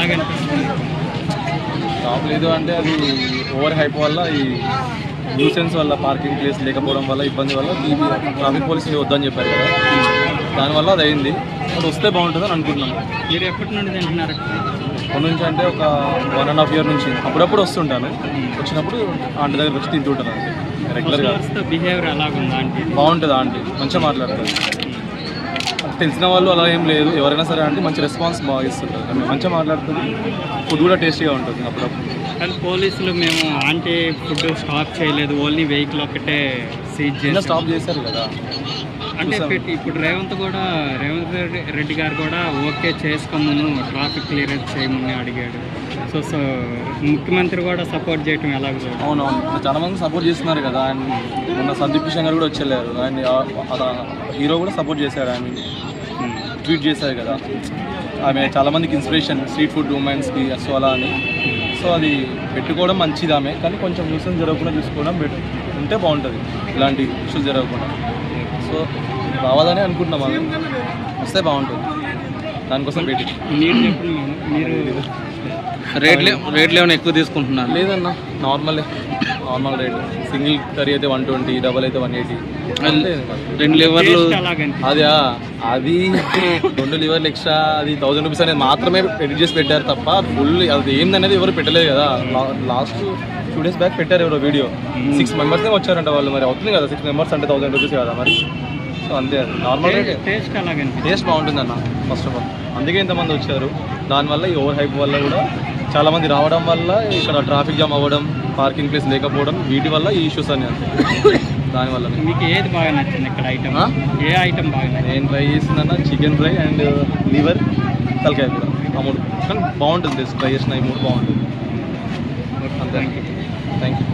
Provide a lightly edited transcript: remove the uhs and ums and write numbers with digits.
ఎలాగనిపిస్తుంది? Stop లేదు అంటే అది ఓవర్ హైప్ వల్ల, ఈ న్యూసెన్స్ వల్ల, పార్కింగ్ ప్లేస్ లేకపోవడం వల్ల, ఇబ్బంది వల్ల ట్రాఫిక్ పోలీసులు వద్దని చెప్పారు కదా, దానివల్ల అది అయింది. అది వస్తే బాగుంటుందని అనుకుంటున్నాం. మీరు ఎప్పటి నుండి తింటున్నారు? ఎప్పటి నుంచి అంటే ఒక 1.5 year నుంచి. అప్పుడప్పుడు వస్తుంటాను, వచ్చినప్పుడు ఆంటీ దగ్గర వచ్చి తింటుంటాను అంతే, రెగ్యులర్గా. బిహేవియర్ ఎలాగుందా ఆంటీ? బాగుంటుంది ఆంటీ, మంచిగా మాట్లాడుతుంది. తెలిసిన వాళ్ళు అలా ఏం లేదు, ఎవరైనా సరే అంటే మంచి రెస్పాన్స్ బాగా ఇస్తుంటుంది, మంచిగా మాట్లాడుతుంది. ఫుడ్ కూడా టేస్టీగా ఉంటుంది అప్పుడప్పుడు. కానీ పోలీసులు మేము ఆంటీ ఫుడ్ స్టాప్ చేయలేదు, ఓన్లీ వెహికల్ ఒకటే సీజ్ చేసి స్టాప్ చేశారు కదా. అంటే ఇప్పుడు రేవంత్ రెడ్డి గారు కూడా ఓకే చేసుకోమను, ట్రాఫిక్ క్లియరెన్స్ చేయమని అడిగాడు. సో ముఖ్యమంత్రి కూడా సపోర్ట్ చేయటం ఎలాగ? అవునవును, చాలా మంది సపోర్ట్ చేస్తున్నారు కదా. ఆయన మొన్న సందీప్ కిషన్ గారు కూడా వచ్చేళ్ళారు, ఆయన హీరో కూడా సపోర్ట్ చేశారు, ఆయన ట్వీట్ చేశారు కదా. ఆమె చాలామందికి ఇన్స్పిరేషన్, స్ట్రీట్ ఫుడ్ ఉమెన్స్కి. సో అలా అని, సో అది పెట్టుకోవడం మంచిది ఆమె, కానీ కొంచెం న్యూసెన్స్ జరగకుండా చూసుకోవడం ఉంటే బాగుంటుంది, ఇలాంటి ఇష్యూస్ జరగకుండా. సో రావాలని అనుకుంటున్నాం, ఆమె వస్తే బాగుంటుంది, దానికోసం పెట్టి. మీరు రేట్లు ఏమైనా ఎక్కువ తీసుకుంటున్నారు? లేదన్నా, నార్మల్ రేట్. సింగిల్ కర్రీ అయితే 120, డబల్ అయితే 180. 2 లివర్లు అది 2 లివర్లు ఎక్స్ట్రా, అది 1000 రూపీస్ అనేది మాత్రమే ఎడిట్ చేసి పెట్టారు తప్ప, ఫుల్ అది ఏందనేది ఎవరు పెట్టలేదు కదా. లాస్ట్ 2 days బ్యాక్ పెట్టారు ఎవరో వీడియో, 6 members వచ్చారంట వాళ్ళు. మరి అవుతుంది కదా, 6 members అంటే 1000 రూపీస్ కదా మరి. సో అంతే, అది నార్మల్ రేట్. టేస్ట్ బాగుంటుంది అన్న, ఫస్ట్ ఆఫ్ ఆల్ అందుకే ఇంతమంది వచ్చారు. దానివల్ల ఈ ఓవర్ హైప్ వల్ల కూడా చాలామంది రావడం వల్ల ఇక్కడ ట్రాఫిక్ జామ్ అవ్వడం, పార్కింగ్ ప్లేస్ లేకపోవడం, వీటి వల్ల ఈ ఇష్యూస్ అని అంతే. దానివల్ల మీకు ఏది బాగా నచ్చింది ఇక్కడ ఐటమ్? ఏ ఐటమ్ బాగా నచ్చింది? నేను ట్రై చేసిందన్న చికెన్ ఫ్రై అండ్ లివర్, తలకాయ కూడా, ఆ 3. కానీ బాగుంటుంది, ట్రై చేసిన ఈ 3 బాగుంటుంది అంతే. Thank you.